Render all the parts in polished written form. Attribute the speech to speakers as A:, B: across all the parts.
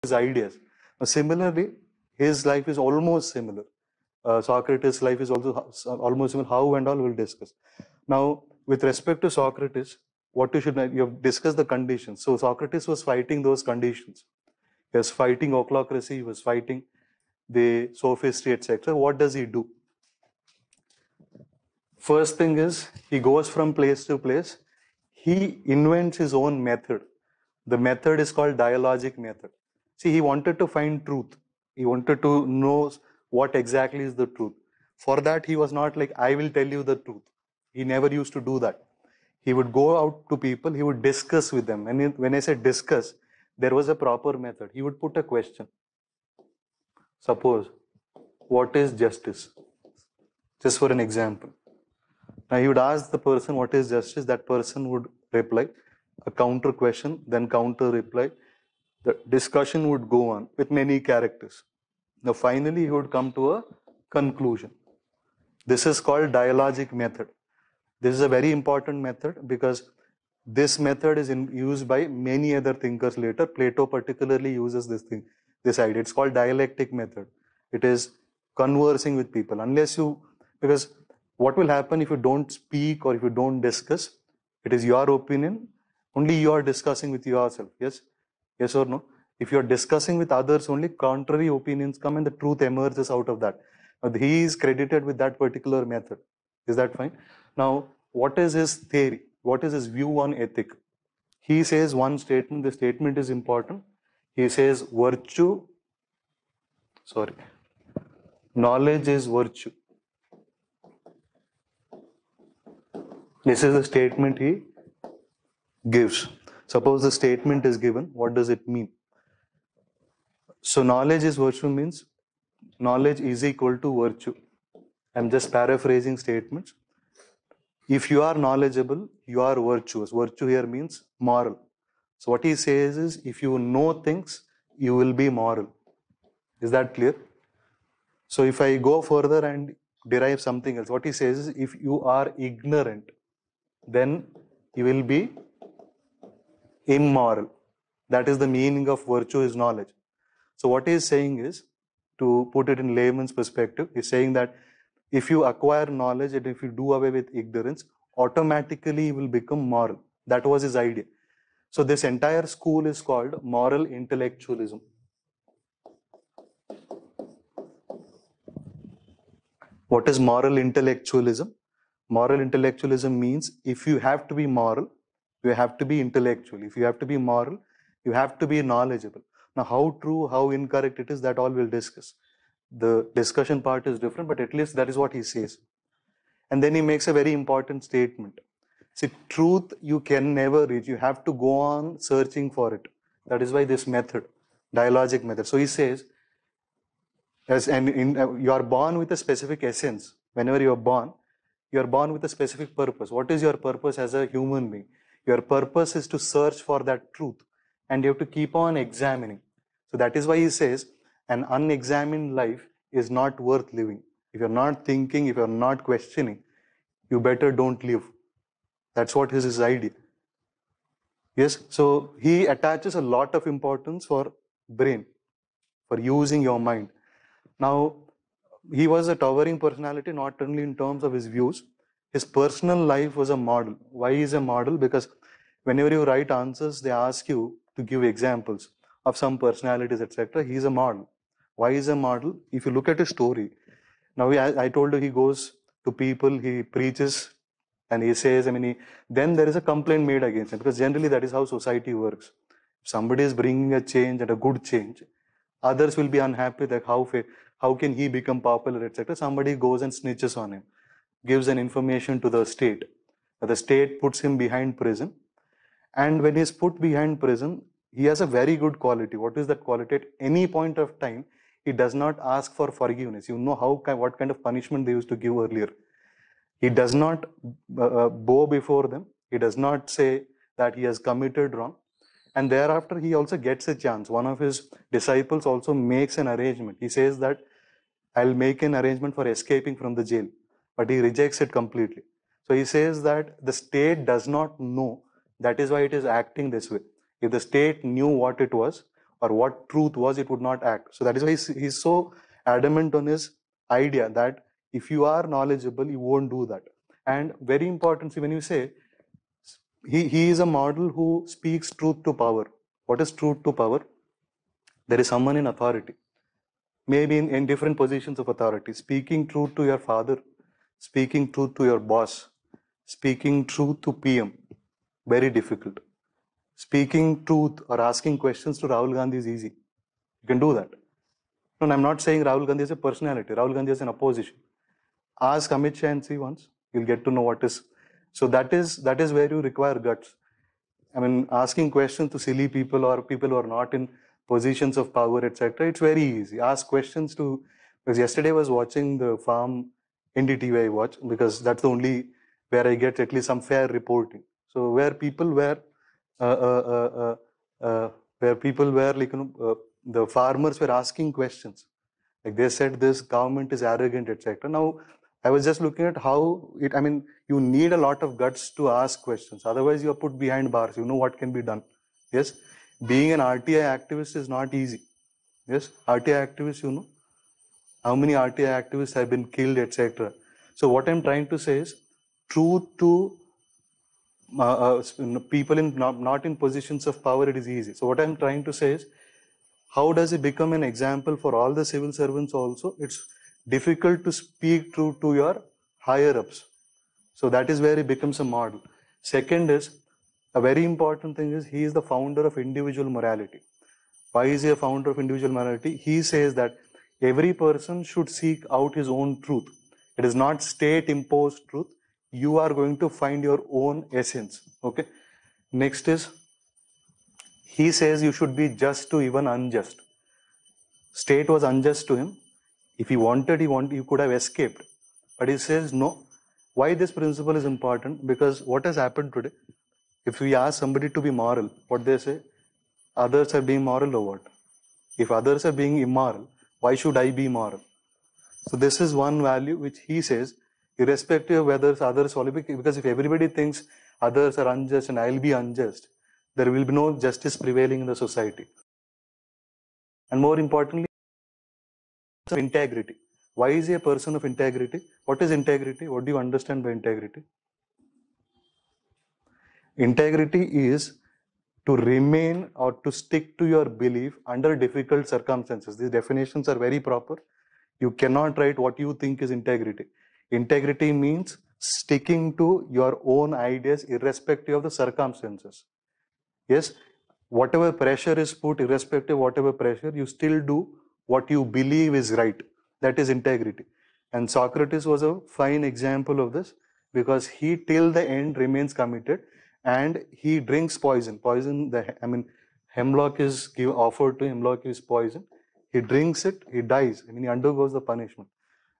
A: his ideas. Similarly, his life is almost similar. Socrates' life is also almost similar. How and all we'll discuss. Now, with respect to Socrates, you have discussed the conditions. So Socrates was fighting those conditions. He was fighting ochlocracy. He was fighting the sophistry, etc. What does he do? First thing is he goes from place to place. He invents his own method. The method is called dialogic method. See, he wanted to find truth. He wanted to know what exactly is the truth. For that, he was not like, I will tell you the truth. He never used to do that. He would go out to people, he would discuss with them. And when I said discuss, there was a proper method. He would put a question. Suppose, what is justice? Just for an example. Now he would ask the person, what is justice? That person would reply, a counter question, then counter reply. The discussion would go on with many characters. Now finally he would come to a conclusion. This is called dialogic method. This is a very important method because this method is used by many other thinkers later. Plato particularly uses this idea. It's called dialectic method. It is conversing with people. Because what will happen if you don't speak or if you don't discuss? It is your opinion. Only you are discussing with yourself. Yes? Yes or no? If you are discussing with others, only contrary opinions come and the truth emerges out of that. But he is credited with that particular method. Is that fine? Now, what is his theory? What is his view on ethic? He says one statement. The statement is important. He says knowledge is virtue. This is the statement he gives. Suppose the statement is given, what does it mean? So knowledge is virtue means knowledge is equal to virtue. I'm just paraphrasing statements. If you are knowledgeable, you are virtuous. Virtue here means moral. So what he says is, if you know things, you will be moral. Is that clear? So if I go further and derive something else, what he says is, if you are ignorant, then you will be immoral. That is the meaning of virtue is knowledge. So what he is saying is, to put it in layman's perspective, he's saying that if you acquire knowledge and if you do away with ignorance, automatically you will become moral. That was his idea. So this entire school is called moral intellectualism. What is moral intellectualism? Moral intellectualism means if you have to be moral, you have to be intellectual. If you have to be moral, you have to be knowledgeable. Now, how true, how incorrect it is, that all we'll discuss. The discussion part is different, but at least that is what he says. And then he makes a very important statement. See, truth you can never reach. You have to go on searching for it. That is why this method, dialogic method. So he says, you are born with a specific essence. Whenever you are born with a specific purpose. What is your purpose as a human being? Your purpose is to search for that truth. And you have to keep on examining. So that is why he says, an unexamined life is not worth living. If you're not thinking, if you're not questioning, you better don't live. That's what is his idea. Yes, so he attaches a lot of importance for brain, for using your mind. Now, he was a towering personality, not only in terms of his views. His personal life was a model. Why is a model? Because whenever you write answers, they ask you to give examples of some personalities, etc. He is a model. Why is a model? If you look at his story, now I told you he goes to people, he preaches, and he says, then there is a complaint made against him, because generally that is how society works. If somebody is bringing a change and a good change, others will be unhappy that how can he become popular, etc. Somebody goes and snitches on him, gives an information to the state. The state puts him behind prison. And when he's put behind prison, he has a very good quality. What is that quality? At any point of time, he does not ask for forgiveness. You know what kind of punishment they used to give earlier. He does not bow before them. He does not say that he has committed wrong. And thereafter, he also gets a chance. One of his disciples also makes an arrangement. He says that I'll make an arrangement for escaping from the jail. But he rejects it completely. So he says that the state does not know. That is why it is acting this way. If the state knew what it was, or what truth was, it would not act. So that is why he's so adamant on his idea that if you are knowledgeable, you won't do that. And very important, see, when you say he is a model who speaks truth to power. What is truth to power? There is someone in authority, maybe in different positions of authority, speaking truth to your father, speaking truth to your boss, speaking truth to PM, very difficult. Speaking truth or asking questions to Rahul Gandhi is easy. You can do that. No, I'm not saying Rahul Gandhi is a personality. Rahul Gandhi is an opposition. Ask Amit Shah and see once. You'll get to know what is. So that is where you require guts. I mean, asking questions to silly people or people who are not in positions of power, etc. It's very easy. Ask questions to. Because yesterday I was watching the Farm NDTV I watch, because that's the only where I get at least some fair reporting. So where people were like, the farmers were asking questions, like they said this government is arrogant, etc. Now I was just looking at how it, I mean, you need a lot of guts to ask questions, otherwise you are put behind bars. You know what can be done. Yes, being an RTI activist is not easy. Yes, RTI activists, you know how many RTI activists have been killed, etc. So what I'm trying to say is, truth to people in not in positions of power, it is easy. So what I'm trying to say is, how does it become an example for all the civil servants also? It's difficult to speak truth to your higher ups. So that is where he becomes a model. Second is, a very important thing is, he is the founder of individual morality. Why is he a founder of individual morality? He says that every person should seek out his own truth. It is not state imposed truth. You are going to find your own essence. Okay. Next is, he says you should be just to even unjust. State was unjust to him. If he wanted, he could have escaped. But he says no. Why this principle is important? Because what has happened today, if we ask somebody to be moral, what they say, others are being moral or what? If others are being immoral, why should I be moral? So this is one value which he says, irrespective of whether others follow, because if everybody thinks others are unjust and I'll be unjust, there will be no justice prevailing in the society. And more importantly, integrity. Why is he a person of integrity? What is integrity? What do you understand by integrity? Integrity is to remain or to stick to your belief under difficult circumstances. These definitions are very proper. You cannot write what you think is integrity. Integrity means sticking to your own ideas irrespective of the circumstances. Yes, whatever pressure is put, irrespective of whatever pressure, you still do what you believe is right. That is integrity. And Socrates was a fine example of this, because he till the end remains committed, and he drinks poison. Hemlock is offered to him, hemlock is poison. He drinks it, he dies. He undergoes the punishment.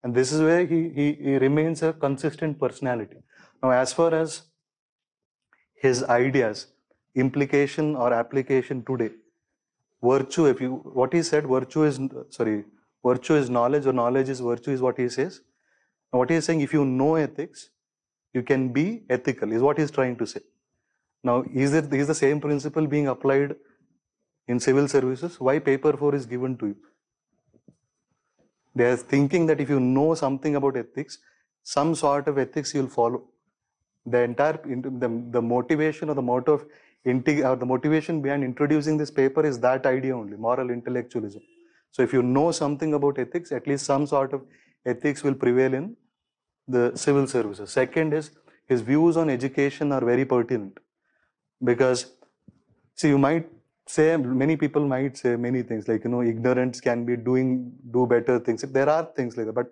A: And this is where he remains a consistent personality. Now, as far as his ideas, implication or application today, virtue, what he said, virtue is knowledge, or knowledge is virtue, is what he says. Now, what he is saying, if you know ethics, you can be ethical, is what he is trying to say. Now, is the same principle being applied in civil services? Why paper 4 is given to you? They are thinking that if you know something about ethics, some sort of ethics you'll follow. The entire the motivation or the motto of the motivation behind introducing this paper is that idea only, moral intellectualism. So if you know something about ethics, at least some sort of ethics will prevail in the civil services. Second is, his views on education are very pertinent, because see, you might say, many people might say many things like, ignorance can be do better things. There are things like that, but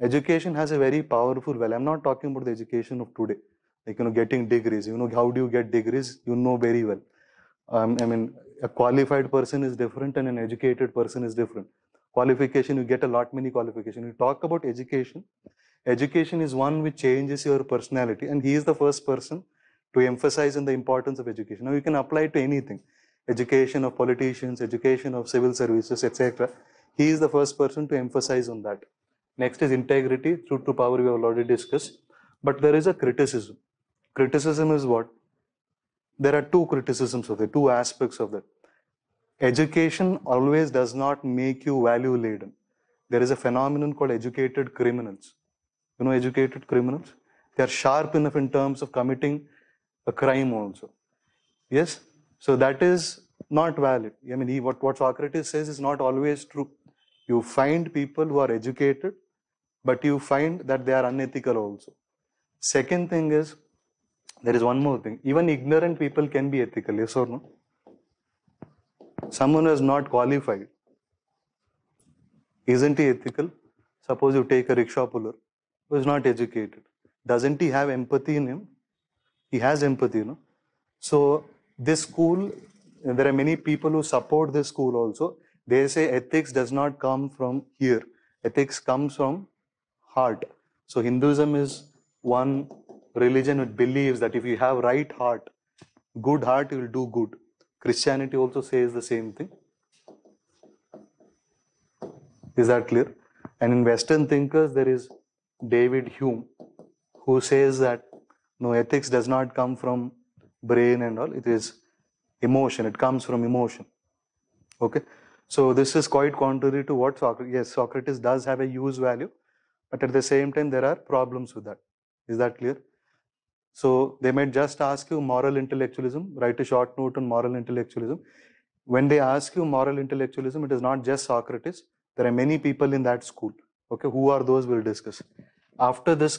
A: education has a very powerful value. I'm not talking about the education of today, like, getting degrees. How do you get degrees? You know very well. A qualified person is different and an educated person is different. Qualification, you get a lot many qualifications. You talk about education. Education is one which changes your personality, and he is the first person to emphasize on the importance of education. Now, you can apply it to anything. Education of politicians, education of civil services, etc. He is the first person to emphasize on that. Next is integrity, truth to power, we have already discussed. But there is a criticism. Criticism is what? There are two criticisms of it, two aspects of that. education always does not make you value laden. There is a phenomenon called educated criminals. You know, educated criminals? They are sharp enough in terms of committing a crime also. Yes? So that is not valid. I mean, what Socrates says is not always true. You find people who are educated, but you find that they are unethical also. Second thing is, there is one more thing. Even ignorant people can be ethical, yes or no? Someone who is not qualified, isn't he ethical? Suppose you take a rickshaw puller who is not educated. Doesn't he have empathy in him? He has empathy, no? So this school, there are many people who support this school also. They say ethics does not come from here. Ethics comes from heart. So Hinduism is one religion which believes that if you have right heart, good heart, you will do good. Christianity also says the same thing. Is that clear? And in Western thinkers, there is David Hume, who says that no, ethics does not come from brain and all. It is emotion. It comes from emotion. Okay. So this is quite contrary to what Socrates. Yes, Socrates does have a use value, but at the same time, there are problems with that. Is that clear? So they might just ask you moral intellectualism. Write a short note on moral intellectualism. When they ask you moral intellectualism, it is not just Socrates. There are many people in that school. Okay, who are those? We'll discuss. After this